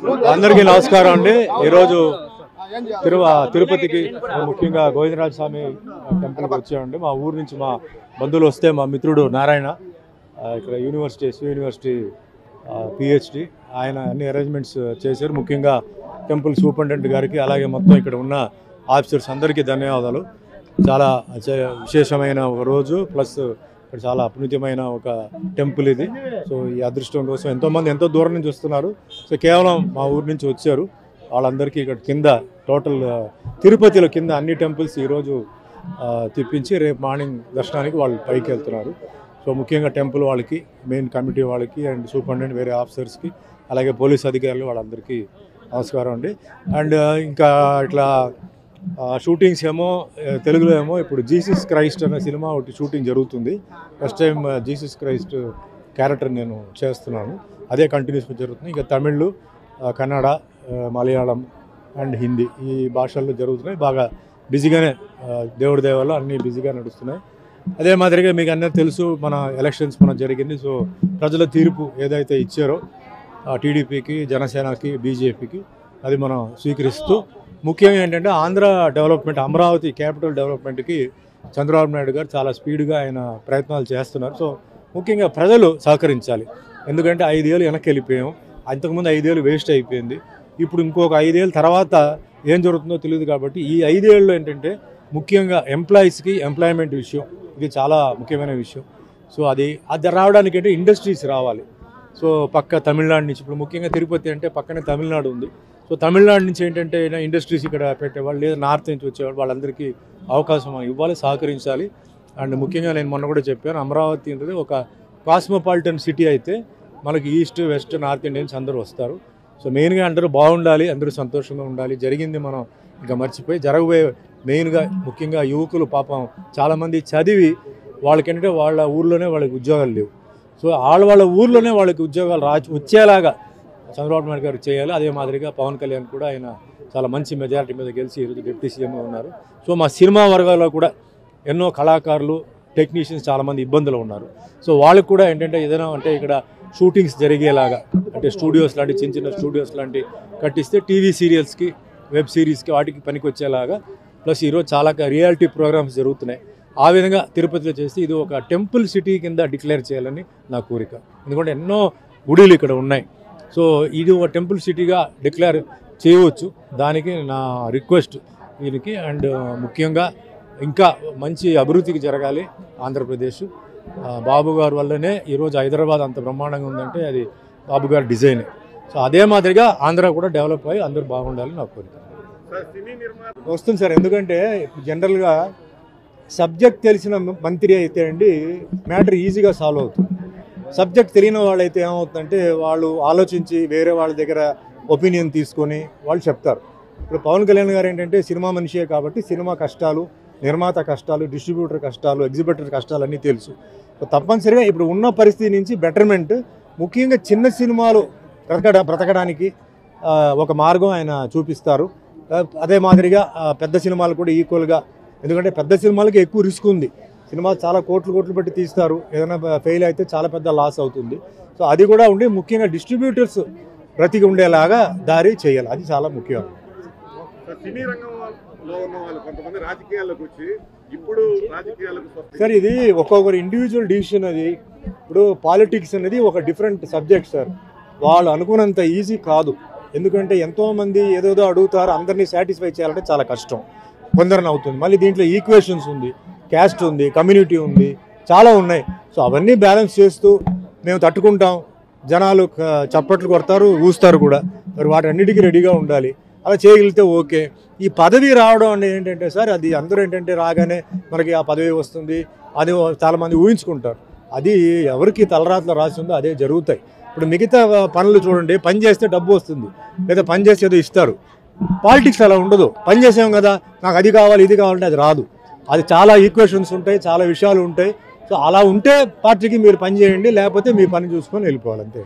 అందరికీ నమస్కారం అండి. ఈరోజు తిరుపతికి ముఖ్యంగా గోవిందరాజ స్వామి టెంపుల్కి వచ్చామండి. మా ఊరు నుంచి మా బంధువులు వస్తే మా మిత్రుడు నారాయణ ఇక్కడ యూనివర్సిటీ పిహెచ్డి ఆయన అన్ని అరేంజ్మెంట్స్ చేశారు. ముఖ్యంగా టెంపుల్ సూపరింటెండెంట్ గారికి అలాగే మొత్తం ఇక్కడ ఉన్న ఆఫీసర్స్ అందరికీ ధన్యవాదాలు. చాలా విశేషమైన ఒక రోజు ప్లస్ ఇక్కడ చాలా అపునీతమైన ఒక టెంపుల్ ఇది. సో ఈ అదృష్టం కోసం ఎంతోమంది ఎంతో దూరం నుంచి వస్తున్నారు. సో కేవలం మా ఊరు నుంచి వచ్చారు. వాళ్ళందరికీ ఇక్కడ కింద టోటల్ తిరుపతిలో కింద అన్ని టెంపుల్స్ ఈరోజు తిప్పించి రేపు మార్నింగ్ దర్శనానికి వాళ్ళు పైకి వెళ్తున్నారు. సో ముఖ్యంగా టెంపుల్ వాళ్ళకి, మెయిన్ కమిటీ వాళ్ళకి అండ్ సూపరింటెండెంట్ వేరే ఆఫీసర్స్కి అలాగే పోలీస్ అధికారులు వాళ్ళందరికీ నమస్కారం అండి. అండ్ ఇంకా ఇట్లా షూటింగ్స్ ఏమో తెలుగులో ఏమో ఇప్పుడు జీసస్ క్రైస్ట్ అనే సినిమా ఒకటి షూటింగ్ జరుగుతుంది. First time Jesus Christ character నేను చేస్తున్నాను. అదే కంటిన్యూస్గా జరుగుతుంది. ఇంకా తమిళ్, కన్నడ, మలయాళం అండ్ హిందీ ఈ భాషల్లో జరుగుతున్నాయి. బాగా బిజీగానే దేవుడి దేవాలో అన్నీ బిజీగా నడుస్తున్నాయి. అదే మాదిరిగా మీకు అందరూ తెలుసు, మన ఎలక్షన్స్ జరిగింది. సో ప్రజల తీర్పు ఏదైతే ఇచ్చారో టీడీపీకి, జనసేనకి, బీజేపీకి అది మనం స్వీకరిస్తూ ముఖ్యంగా ఏంటంటే ఆంధ్ర డెవలప్మెంట్, అమరావతి క్యాపిటల్ డెవలప్మెంట్కి చంద్రబాబు నాయుడు గారు చాలా స్పీడ్గా ఆయన ప్రయత్నాలు చేస్తున్నారు. సో ముఖ్యంగా ప్రజలు సహకరించాలి. ఎందుకంటే 5 ఏళ్ళు వెనక్కి వెళ్ళిపోయాం. అంతకుముందు 5 ఏళ్ళు వేస్ట్ అయిపోయింది. ఇప్పుడు ఇంకొక 5 ఏళ్ళ తర్వాత ఏం జరుగుతుందో తెలియదు. కాబట్టి ఈ 5 ఏళ్ళు ఏంటంటే ముఖ్యంగా ఎంప్లాయీస్కి ఎంప్లాయ్మెంట్ విషయం ఇది చాలా ముఖ్యమైన విషయం. సో అది రావడానికి అంటే ఇండస్ట్రీస్ రావాలి. సో పక్క తమిళనాడు నుంచి, ఇప్పుడు ముఖ్యంగా తిరుపతి అంటే పక్కనే తమిళనాడు ఉంది. సో తమిళనాడు నుంచి ఏంటంటే ఇండస్ట్రీస్ ఇక్కడ పెట్టేవాళ్ళు, లేదా నార్త్ నుంచి వచ్చేవాళ్ళు, వాళ్ళందరికీ అవకాశం ఇవ్వాలి, సహకరించాలి. అండ్ ముఖ్యంగా నేను మొన్న కూడా చెప్పాను, అమరావతి అనేది ఒక కాస్మోపాలిటన్ సిటీ అయితే మనకి ఈస్ట్, వెస్ట్, నార్త్ ఇండియన్స్ అందరూ వస్తారు. సో మెయిన్గా అందరూ బాగుండాలి, అందరూ సంతోషంగా ఉండాలి. జరిగింది మనం ఇంకా మర్చిపోయి జరగబోయే మెయిన్గా ముఖ్యంగా యువకులు పాపం చాలామంది చదివి వాళ్ళకేంటంటే వాళ్ళ ఊర్లోనే వాళ్ళకి ఉద్యోగాలు లేవు. సో వాళ్ళ ఊర్లోనే వాళ్ళకి ఉద్యోగాలు వచ్చేలాగా చంద్రబాబు నాయుడు గారు చేయాలి. అదే మాదిరిగా పవన్ కళ్యాణ్ కూడా ఆయన చాలా మంచి మెజారిటీ మీద గెలిచి ఈరోజు డిప్యూటీ సీఎంగా ఉన్నారు. సో మా సినిమా వర్గాల్లో కూడా ఎన్నో కళాకారులు, టెక్నీషియన్స్ చాలామంది ఇబ్బందులు ఉన్నారు. సో వాళ్ళకి కూడా ఏంటంటే ఏదైనా అంటే ఇక్కడ షూటింగ్స్ జరిగేలాగా అంటే స్టూడియోస్ లాంటి చిన్న చిన్న స్టూడియోస్ లాంటి కట్టిస్తే టీవీ సీరియల్స్కి, వెబ్ సిరీస్కి వాటికి పనికి వచ్చేలాగా, ప్లస్ ఈరోజు చాలా రియాలిటీ ప్రోగ్రామ్స్ జరుగుతున్నాయి. ఆ విధంగా తిరుపతిలో చేసి ఇది ఒక టెంపుల్ సిటీ కింద డిక్లేర్ చేయాలని నా కోరిక. ఎందుకంటే ఎన్నో గుడిలు ఇక్కడ ఉన్నాయి. సో ఇది ఒక టెంపుల్ సిటీగా డిక్లేర్ చేయవచ్చు. దానికి నా రిక్వెస్ట్ దీనికి. అండ్ ముఖ్యంగా ఇంకా మంచి అభివృద్ధికి జరగాలి ఆంధ్రప్రదేశ్. బాబు గారి వల్లనే ఈరోజు హైదరాబాద్ అంత బ్రహ్మాండంగా ఉందంటే అది బాబు గారి డిజైన్. సో అదే మాదిరిగా ఆంధ్ర కూడా డెవలప్ అయ్యి అందరూ బాగుండాలని నా కోరిక. వస్తుంది సార్. ఎందుకంటే జనరల్గా సబ్జెక్ట్ తెలిసిన మంత్రి అయితే అండి మ్యాటర్ ఈజీగా సాల్వ్ అవుతుంది. సబ్జెక్ట్ తెలియని వాళ్ళైతే ఏమవుతుందంటే వాళ్ళు ఆలోచించి వేరే వాళ్ళ దగ్గర ఒపీనియన్ తీసుకొని వాళ్ళు చెప్తారు. ఇప్పుడు పవన్ కళ్యాణ్ గారు ఏంటంటే సినిమా మనిషే కాబట్టి సినిమా కష్టాలు, నిర్మాత కష్టాలు, డిస్ట్రిబ్యూటర్ కష్టాలు, ఎగ్జిబిటర్ కష్టాలు అన్నీ తెలుసు. తప్పనిసరిగా ఇప్పుడు ఉన్న పరిస్థితి నుంచి బెటర్మెంట్, ముఖ్యంగా చిన్న సినిమాలు బ్రతకడానికి ఒక మార్గం ఆయన చూపిస్తారు. అదే మాదిరిగా పెద్ద సినిమాలు కూడా ఈక్వల్గా, ఎందుకంటే పెద్ద సినిమాలకి ఎక్కువ రిస్క్ ఉంది. సినిమా చాలా కోట్లు పెట్టి తీస్తారు, ఏదైనా ఫెయిల్ అయితే చాలా పెద్ద లాస్ అవుతుంది. సో అది కూడా ఉండి ముఖ్యంగా డిస్ట్రిబ్యూటర్స్ బ్రతికి ఉండేలాగా దారి చేయాలి, అది చాలా ముఖ్యం. సినీ రంగంలో ఉన్న వాళ్ళు కొంతమంది రాజకీయాల్లోకి వచ్చి ఇప్పుడు సార్ ఇది ఒక్కొక్కరు ఇండివిజువల్ డిసిషన్. అది ఇప్పుడు పాలిటిక్స్ అనేది ఒక డిఫరెంట్ సబ్జెక్ట్ సార్. వాళ్ళు అనుకున్నంత ఈజీ కాదు. ఎందుకంటే ఎంతోమంది ఏదేదో అడుగుతారు, అందరినీ సాటిస్ఫై చేయాలంటే చాలా కష్టం, కొందరిని అవుతుంది. మళ్ళీ దీంట్లో ఈక్వేషన్స్ ఉంది, క్యాస్ట్ ఉంది, కమ్యూనిటీ ఉంది, చాలా ఉన్నాయి. సో అవన్నీ బ్యాలెన్స్ చేస్తూ మేము తట్టుకుంటాం. జనాలు చప్పట్లు కొడతారు, ఊస్తారు కూడా. మరి వాటన్నిటికీ రెడీగా ఉండాలి. అలా చేయగలిగితే ఓకే. ఈ పదవి రావడం అనేది ఏంటంటే సార్, అది అందరూ ఏంటంటే రాగానే మనకి ఆ పదవి వస్తుంది అది చాలామంది ఊహించుకుంటారు. అది ఎవరికి తలరాతలో రాసి ఉందో అదే జరుగుతాయి. ఇప్పుడు మిగతా పనులు చూడండి, పని చేస్తే డబ్బు వస్తుంది, లేదా పని చేస్తే ఏదో ఇస్తారు. పాలిటిక్స్ అలా ఉండదు. పని చేసాం కదా, నాకు అది కావాలి ఇది కావాలంటే అది రాదు. అది చాలా ఈక్వేషన్స్ ఉంటాయి, చాలా విషయాలు ఉంటాయి. సో అలా ఉంటే పార్టీకి మీరు పని చేయండి, లేకపోతే మీ పని చూసుకొని వెళ్ళిపోవాలి అంతే.